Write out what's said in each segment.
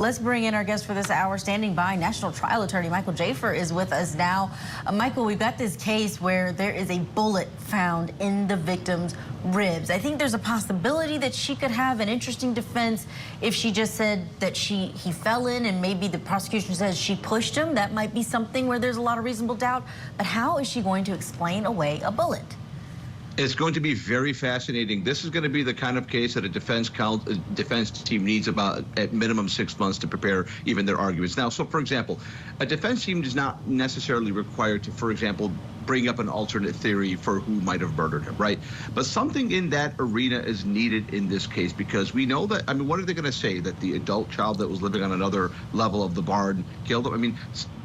Let's bring in our guest for this hour. Standing by, National Trial Attorney Michael Jaafar is with us now. Michael, we've got this case where there is a bullet found in the victim's ribs. I think there's a possibility that she could have an interesting defense if she just said that he fell in, and maybe the prosecution says she pushed him. That might be something where there's a lot of reasonable doubt. But how is she going to explain away a bullet? It's going to be very fascinating. This is going to be the kind of case that a defense team needs about at minimum 6 months to prepare even their arguments. Now, so for example, a defense team is not necessarily required to, for example, bring up an alternate theory for who might have murdered him, right? But something in that arena is needed in this case, because we know that, I mean, what are they going to say? That the adult child that was living on another level of the barn killed him? I mean,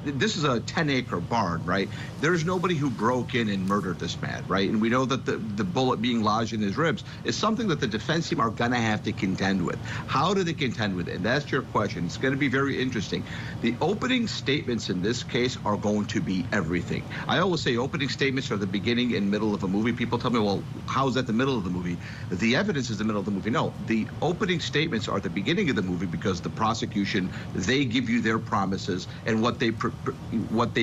this is a 10-acre barn, right? There's nobody who broke in and murdered this man, right? And we know that the bullet being lodged in his ribs is something that the defense team are going to have to contend with. How do they contend with it? And that's your question. It's going to be very interesting. The opening statements in this case are going to be everything. I always say opening statements are the beginning and middle of a movie. People tell me, well, how is that the middle of the movie? The evidence is the middle of the movie. No, the opening statements are the beginning of the movie, because the prosecution, they give you their promises and what they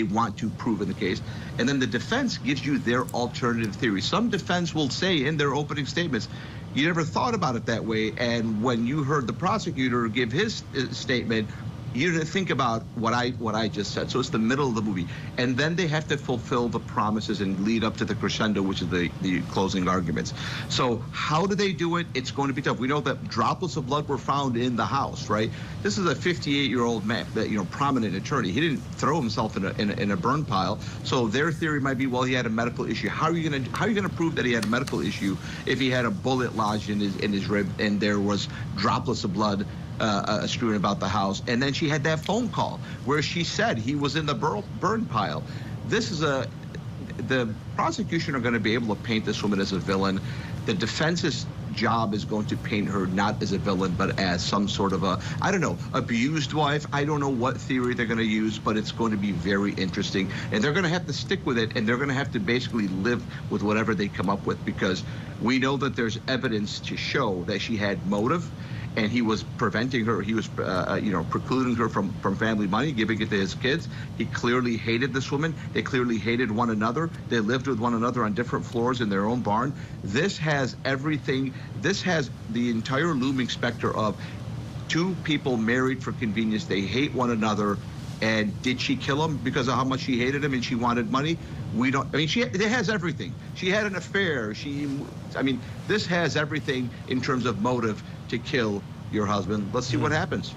want to prove in the case, and then the defense gives you their alternative theory. Some defense will say in their opening statements, you never thought about it that way, and when you heard the prosecutor give his statement, you didn't think about what I just said. So it's the middle of the movie, and then they have to fulfill the promises and lead up to the crescendo, which is the closing arguments. So how do they do it? It's going to be tough. We know that droplets of blood were found in the house, right? This is a 58-year-old man, that, you know, prominent attorney. He didn't throw himself in a burn pile. So their theory might be, well, he had a medical issue. How are you gonna prove that he had a medical issue if he had a bullet lodged in his rib and there was droplets of blood strewn about the house? And then she had that phone call where she said he was in the burn pile. This is the prosecution are going to be able to paint this woman as a villain. The defense's job is going to paint her not as a villain, but as some sort of a, I don't know, abused wife. I don't know what theory they're going to use, but it's going to be very interesting. And they're going to have to stick with it, and they're going to have to basically live with whatever they come up with, because we know that there's evidence to show that she had motive, and he was preventing her, he was precluding her from family money, giving it to his kids. He clearly hated this woman. They clearly hated one another. They lived with one another on different floors in their own barn. This has everything. This has the entire looming specter of two people married for convenience. They hate one another. And did she kill him because of how much she hated him and she wanted money? We don't. I mean, it has everything. She had an affair. I mean, this has everything in terms of motive to kill your husband. Let's see what happens.